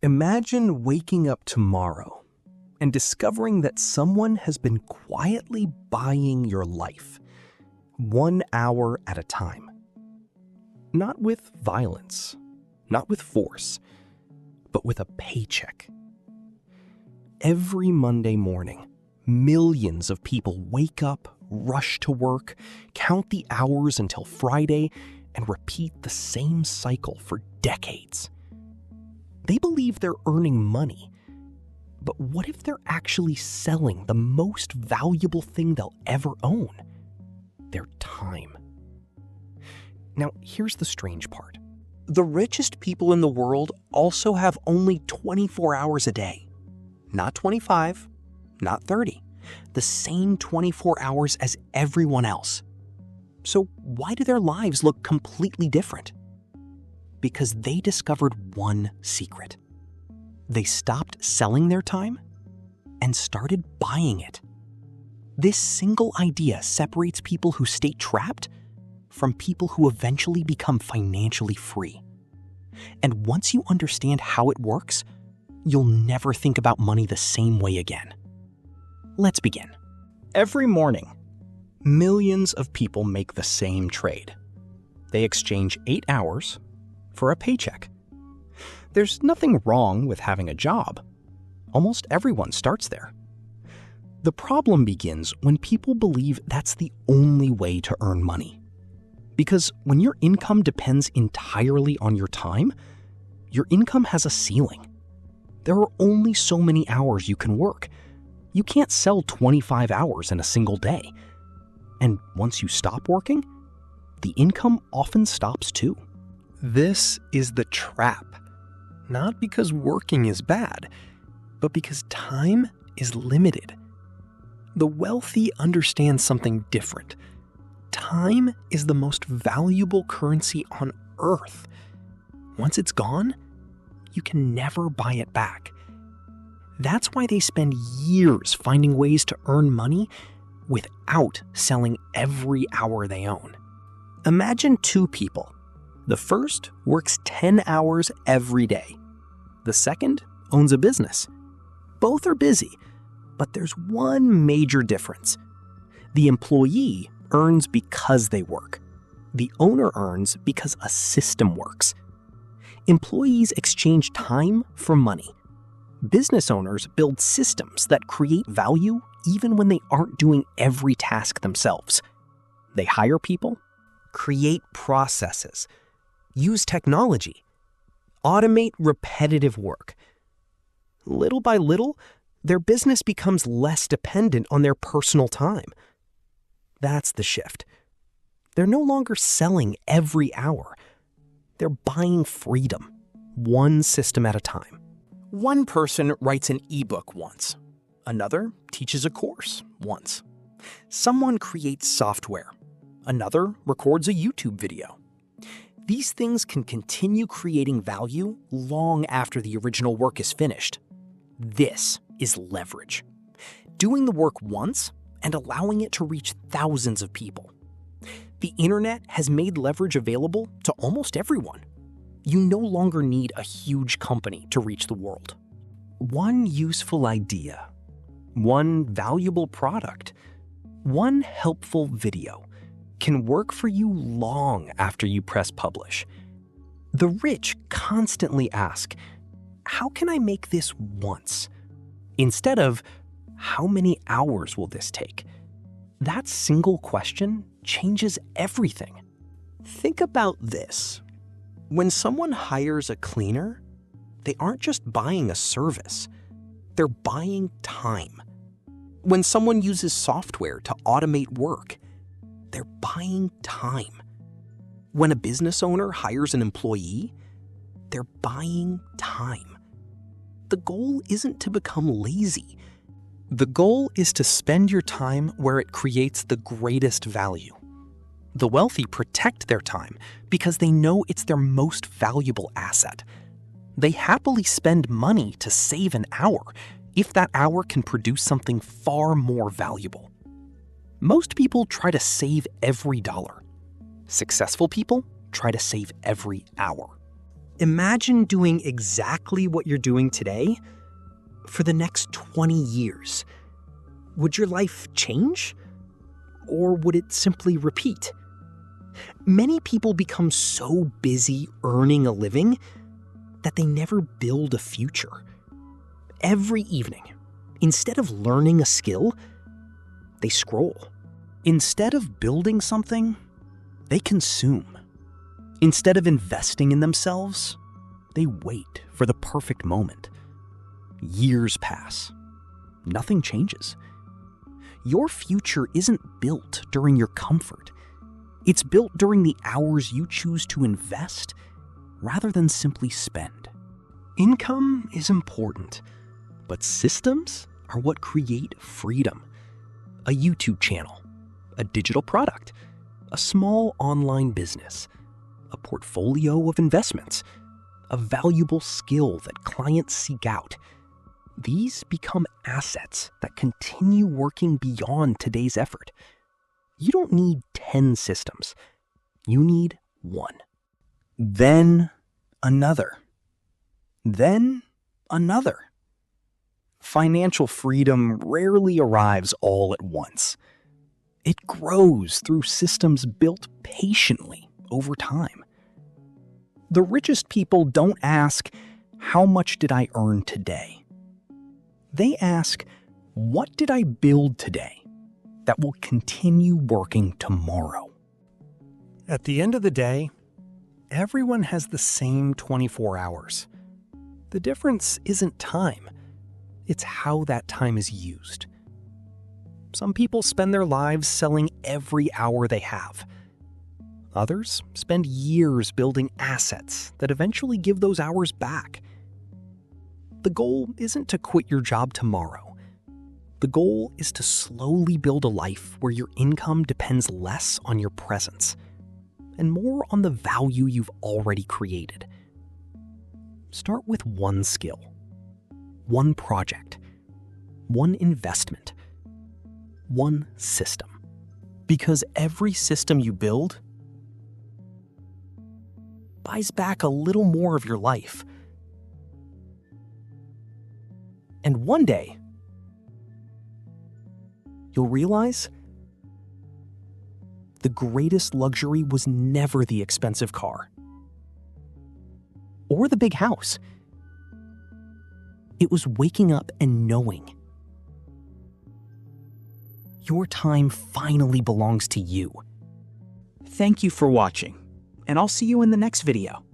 Imagine waking up tomorrow and discovering that someone has been quietly buying your life, 1 hour at a time. Not with violence, not with force, but with a paycheck. Every Monday morning, millions of people wake up, rush to work, count the hours until Friday, and repeat the same cycle for decades. They believe they're earning money, but what if they're actually selling the most valuable thing they'll ever own? Their time. Now, here's the strange part. The richest people in the world also have only 24 hours a day. Not 25, not 30. The same 24 hours as everyone else. So why do their lives look completely different? Because they discovered one secret. They stopped selling their time and started buying it. This single idea separates people who stay trapped from people who eventually become financially free. And once you understand how it works, you'll never think about money the same way again. Let's begin. Every morning, millions of people make the same trade. They exchange 8 hours for a paycheck. There's nothing wrong with having a job. Almost everyone starts there. The problem begins when people believe that's the only way to earn money. Because when your income depends entirely on your time, your income has a ceiling. There are only so many hours you can work. You can't sell 25 hours in a single day. And once you stop working, the income often stops too. This is the trap. Not because working is bad, but because time is limited. The wealthy understand something different. Time is the most valuable currency on earth. Once it's gone, you can never buy it back. That's why they spend years finding ways to earn money without selling every hour they own. Imagine two people. The first works 10 hours every day. The second owns a business. Both are busy, but there's one major difference. The employee earns because they work. The owner earns because a system works. Employees exchange time for money. Business owners build systems that create value even when they aren't doing every task themselves. They hire people, create processes, use technology, automate repetitive work. Little by little, their business becomes less dependent on their personal time. That's the shift. They're no longer selling every hour. They're buying freedom, one system at a time. One person writes an ebook once. Another teaches a course once. Someone creates software. Another records a YouTube video. These things can continue creating value long after the original work is finished. This is leverage. Doing the work once and allowing it to reach thousands of people. The internet has made leverage available to almost everyone. You no longer need a huge company to reach the world. One useful idea, one valuable product, one helpful video can work for you long after you press publish. The rich constantly ask, how can I make this once? Instead of, how many hours will this take? That single question changes everything. Think about this. When someone hires a cleaner, they aren't just buying a service, they're buying time. When someone uses software to automate work, they're buying time. When a business owner hires an employee, they're buying time. The goal isn't to become lazy. The goal is to spend your time where it creates the greatest value. The wealthy protect their time because they know it's their most valuable asset. They happily spend money to save an hour if that hour can produce something far more valuable. Most people try to save every dollar. Successful people try to save every hour. Imagine doing exactly what you're doing today for the next 20 years. Would your life change? Or would it simply repeat? Many people become so busy earning a living that they never build a future. Every evening, instead of learning a skill, they scroll. Instead of building something, they consume. Instead of investing in themselves, they wait for the perfect moment. Years pass. Nothing changes. Your future isn't built during your comfort. It's built during the hours you choose to invest rather than simply spend. Income is important, but systems are what create freedom. A YouTube channel, a digital product, a small online business, a portfolio of investments, a valuable skill that clients seek out. These become assets that continue working beyond today's effort. You don't need 10 systems. You need one. Then another. Then another. Financial freedom rarely arrives all at once. It grows through systems built patiently over time. The richest people don't ask, "How much did I earn today?" They ask, "What did I build today that will continue working tomorrow?" At the end of the day, everyone has the same 24 hours. The difference isn't time. It's how that time is used. Some people spend their lives selling every hour they have. Others spend years building assets that eventually give those hours back. The goal isn't to quit your job tomorrow. The goal is to slowly build a life where your income depends less on your presence and more on the value you've already created. Start with one skill, one project, one investment, one system. Because every system you build buys back a little more of your life. And one day, you'll realize the greatest luxury was never the expensive car or the big house. It was waking up and knowing your time finally belongs to you. Thank you for watching, and I'll see you in the next video.